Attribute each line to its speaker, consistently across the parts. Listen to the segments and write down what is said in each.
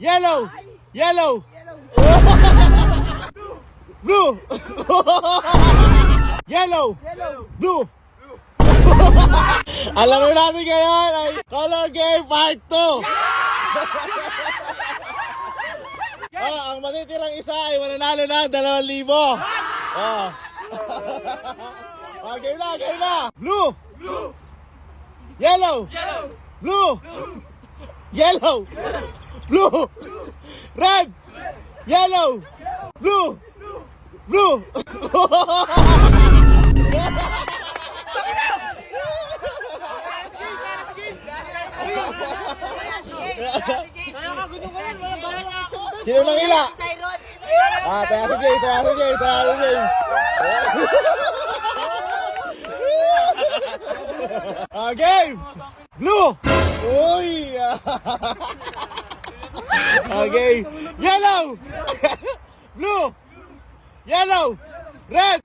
Speaker 1: Yellow! Yellow! Blue! Yellow! Blue! Alam mo natin ngayon ay Color Game Part 2! Ang matitirang isa ay mananalo na 2,000. Game na, game na! Blue! Yellow! Blue! Yellow! Blue! Red! Yellow! Blue! Blue! Sino nang ila? Tayo si Jay, tayo si Jay, tayo si Jay. Game! Blue! Uy! Okay. Yellow! Blue! Yellow! Red!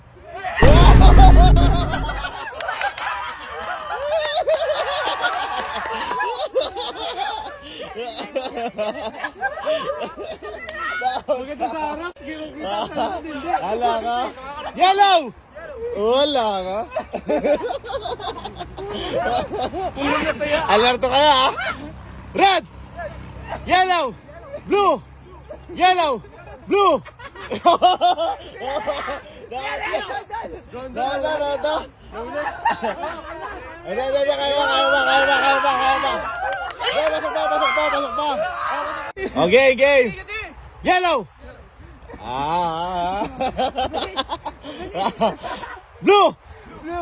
Speaker 2: Maganda sa harap, kita sa harap, hindi.
Speaker 1: Hala ka? Yellow! Wala ka? Alerto kaya ha? Red! Yellow! Blue! Yellow! Blue! Da. Kaya ba. Pasok pa. Okay, game. Yellow! Blue!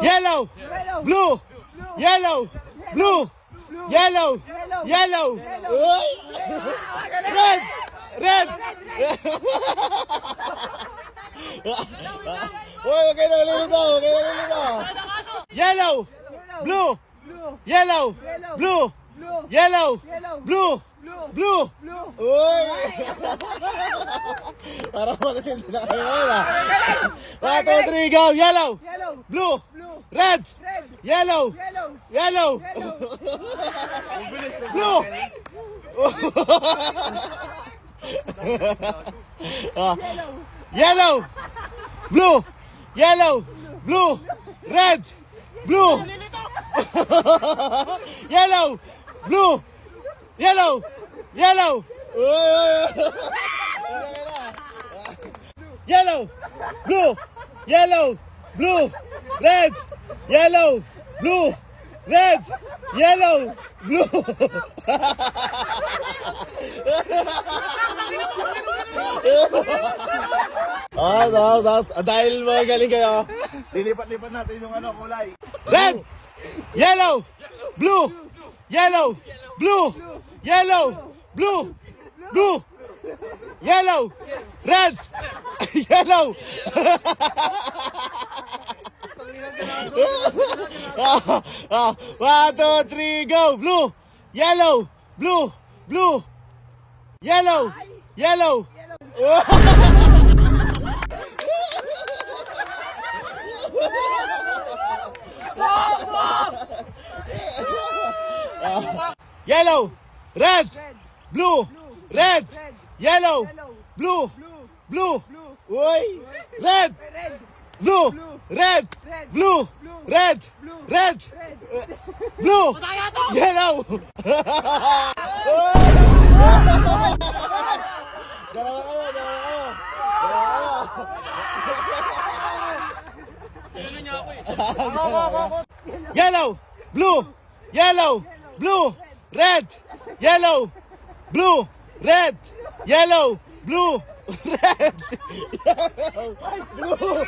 Speaker 1: Yellow! Blue! Yellow! Blue! Yellow! Yellow! Red! Red! Huwag kayo nalilito! Yellow! Blue! Yellow! Blue! Yellow! Blue! Blue! Uy! Parang maganda na kayo na. 1, 2, 3, go! Yellow! Blue! Red! Yellow! Yellow! Blue! Yellow! Blue! Yellow! Blue! Red! Blue! Yellow! Blue! Yellow! Yellow! Yellow! Blue! Yellow! Blue! Red! Yellow! Blue! Red! Yellow! Blue! Dahil magaling kayo, lilipat-lipat natin yung kulay. Red! Yellow! Blue! Yellow! Blue! Yellow! Blue! Blue! Yellow! Red! Yellow! 1, 2, 3, go! Blue! Yellow! Blue! Blue! Yellow! Yellow! Yellow! Red! Blue! Red! Yellow! Blue! Blue! Uy! Red! Blue! Red! Blue! Red! Red! Blue! Yellow! Dalawa kayo. Yellow! Blue! Yellow! Blue! Red! Yellow! Blue! Red! Yellow! Blue! Red! Blue!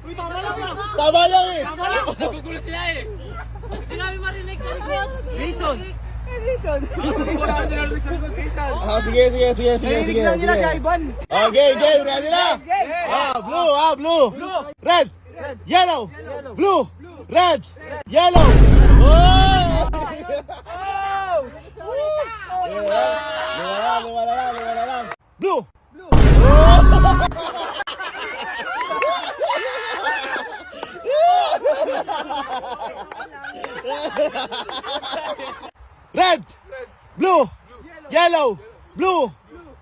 Speaker 2: Uy, tama lang yan.
Speaker 1: Tama lang eh!
Speaker 2: Nagugulo sila eh.
Speaker 3: Hindi namin marinig sa likod.
Speaker 2: Reason.
Speaker 1: Sige.
Speaker 2: Lang nila si Ivan.
Speaker 1: Okay, game, ready na? Blue. Red. Yellow. Blue. Red. Yellow. Lumala lang. Blue. Red. Blue. blue, yellow, blue,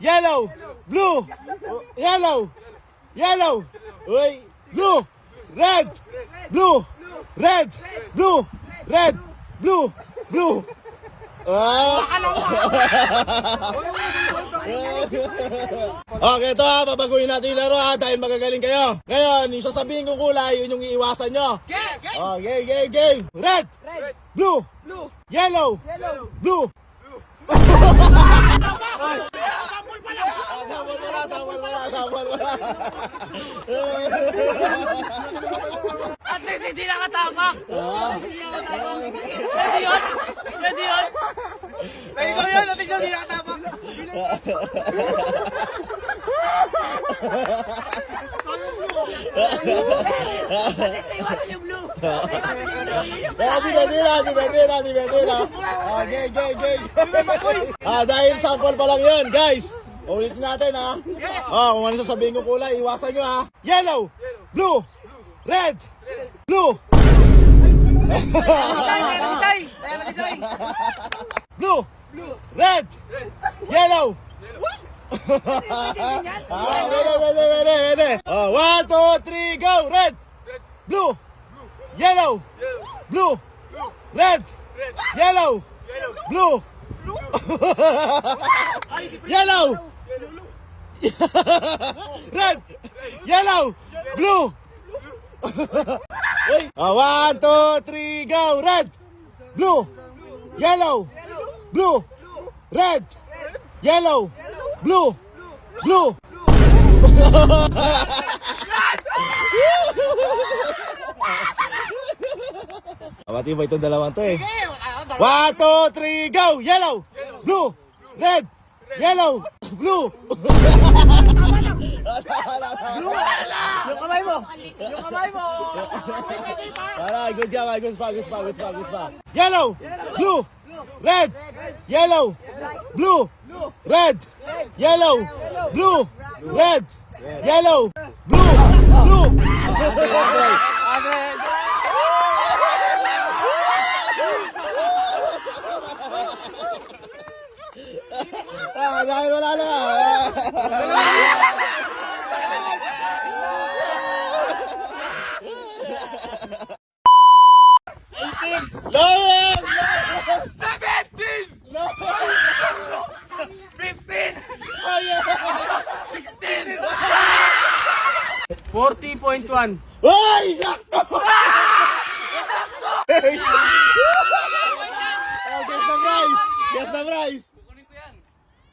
Speaker 1: yellow, blue, yellow, yellow, uy, blue, red, blue, red, blue, red, blue, blue. Okay, ito ha, babaguhin natin yung laro ha, dahil magagaling kayo. Ngayon, yung sasabihin kong kulay, yun yung iiwasan nyo. Okay, game. Red, blue, yellow, blue. Sample wala.
Speaker 3: At least hindi nakatapak. Pwede yun. Pwede yun.
Speaker 2: Ikaw yun, natin yun, hindi nakatapak.
Speaker 3: Naiwasan yung blue.
Speaker 1: Depende na. Game. Dahil sample pa lang yun, guys. Ulitin natin ha. Kung ano sasabihin ko kulay, iwasan nyo ha. Yellow, blue, red, blue. Blue, red, yellow. Pwede. 1, 2, 3, go. Red, blue, yellow, blue, red, yellow, blue, yellow, red, yellow, blue. 1, 2, 3, go. Red, blue, yellow, blue, red, yellow, blue, blue. Matibay itong dalawang to eh. 1, 2, 3, go! Yellow, blue, red, yellow, blue.
Speaker 2: Yung kamay mo.
Speaker 1: Good job, good pa. Yellow, blue, red, yellow, blue, red, yellow, blue, red, yellow, blue, blue. Dahil wala na. Lower!
Speaker 2: 17!
Speaker 1: Lower!
Speaker 2: 15!
Speaker 1: Oh, yeah.
Speaker 2: 16! 40.1.
Speaker 1: Hoy! Nakto! Guess the price!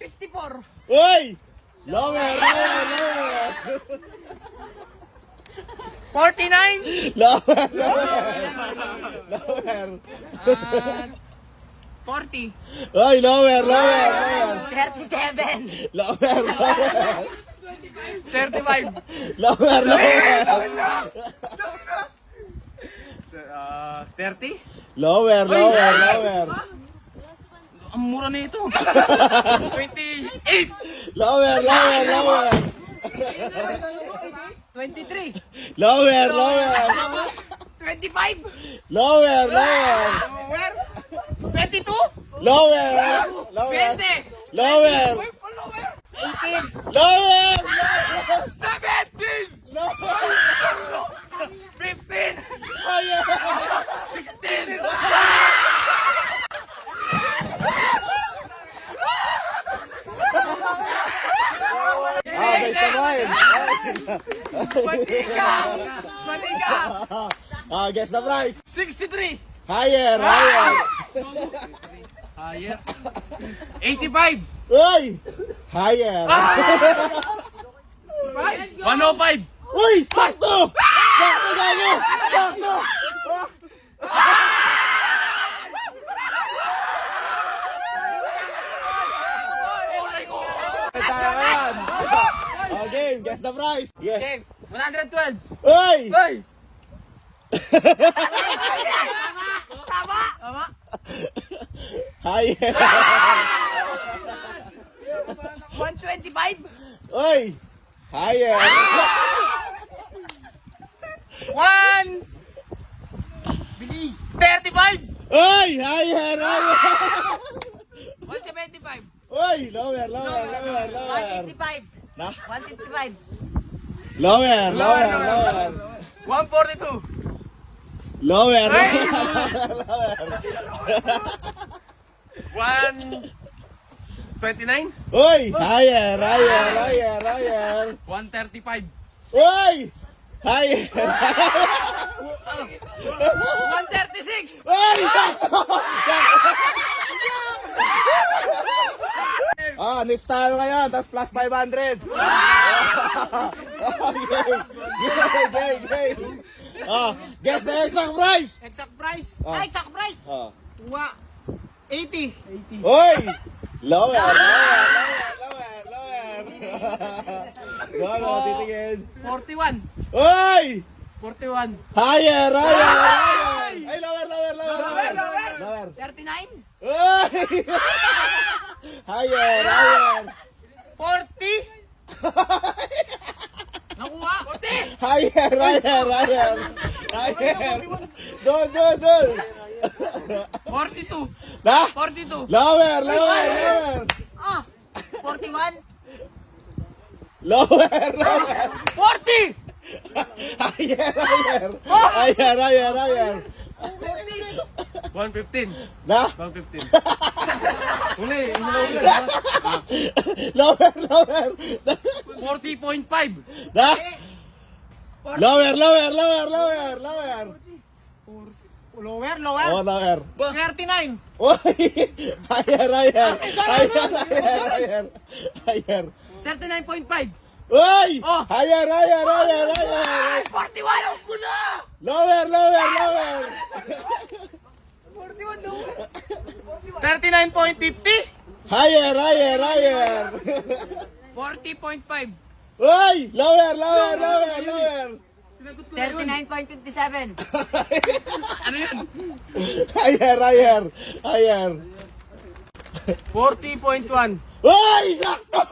Speaker 2: 54.
Speaker 1: Hoy! Lower!
Speaker 2: 49.
Speaker 1: Lower!
Speaker 2: 40.
Speaker 1: Hoy! Lower!
Speaker 2: 37.
Speaker 1: Lower!
Speaker 2: 35.
Speaker 1: Lower!
Speaker 2: 30.
Speaker 1: Lower!
Speaker 2: Ang mura na ito. 28.
Speaker 1: Lower!
Speaker 2: 23.
Speaker 1: Lower!
Speaker 2: 25.
Speaker 1: Lower!
Speaker 2: 22.
Speaker 1: Lower!
Speaker 2: 20.
Speaker 1: Lower!
Speaker 2: 18.
Speaker 1: Lower!
Speaker 2: 17. 15. 16.
Speaker 1: Guys, tabahin!
Speaker 2: Matika.
Speaker 1: Guess the price!
Speaker 2: 63.
Speaker 1: Higher!
Speaker 2: Higher. 85.
Speaker 1: Uy! Higher!
Speaker 2: 105.
Speaker 1: Uy! Sakto! Sakto gago! Sakto! Game, guess the price! Yeah!
Speaker 2: Okay, 112.
Speaker 1: Uy!
Speaker 2: Hey! Tama.
Speaker 1: Higher!
Speaker 2: 125.
Speaker 1: Uy! Higher!
Speaker 2: 35.
Speaker 1: Uy! Higher!
Speaker 3: 175.
Speaker 1: Uy, lower, lower, lower, lower.
Speaker 4: 155.
Speaker 1: Na?
Speaker 4: 155.
Speaker 1: Lower, lower, lower.
Speaker 2: 142.
Speaker 1: Lower, lower.
Speaker 2: 129.
Speaker 1: Uy, higher, higher, higher, higher.
Speaker 2: 135.
Speaker 1: Uy! Higher!
Speaker 2: 136.
Speaker 1: Uy! Sakto! Ah, lift tayo ngayon, tapos plus 500. Okay, game. Ah, guess the exact price.
Speaker 4: Exact price.
Speaker 1: Ah.
Speaker 4: Exact price.
Speaker 1: Ah.
Speaker 4: 80.
Speaker 1: Uy! Lower, lower, lower, lower. Gano, titingin.
Speaker 2: 41.
Speaker 1: Uy!
Speaker 2: 41.
Speaker 1: Higher, higher, higher. Ay, lower, lower, lower.
Speaker 4: Lower.
Speaker 1: Lower.
Speaker 4: 39.
Speaker 1: Uy! Higher, higher.
Speaker 4: 40.
Speaker 3: Nakuha.
Speaker 1: Higher, higher, higher. Higher. Doon.
Speaker 3: 42.
Speaker 1: Na?
Speaker 3: 42.
Speaker 1: Lower, lower, lower.
Speaker 4: Ah. 41.
Speaker 1: Lower, lower.
Speaker 3: 40.
Speaker 1: Higher, higher. Higher, higher, higher.
Speaker 2: 115.
Speaker 1: Na?
Speaker 2: 115. Uli.
Speaker 1: Lower, lower.
Speaker 2: 40.5.
Speaker 1: Na? Lower, lower, lower, lower, lower.
Speaker 4: Lower, lower.
Speaker 1: Oh, lower.
Speaker 4: 39.
Speaker 1: Uy! Higher, higher. Higher, higher, higher.
Speaker 3: 39.5.
Speaker 1: Uy!
Speaker 3: Oh.
Speaker 1: Higher, higher, higher, higher.
Speaker 3: 41 ko na.
Speaker 1: Lower, lower, lower.
Speaker 4: 39.50.
Speaker 1: Higher, higher, higher.
Speaker 3: 40.5.
Speaker 1: Uy! Lower, lower, lower, lower.
Speaker 3: Sinagot ko na yun.
Speaker 4: 39.57.
Speaker 3: Ano yun?
Speaker 1: Higher, higher, higher.
Speaker 2: 40.1.
Speaker 1: Uy! Sakto!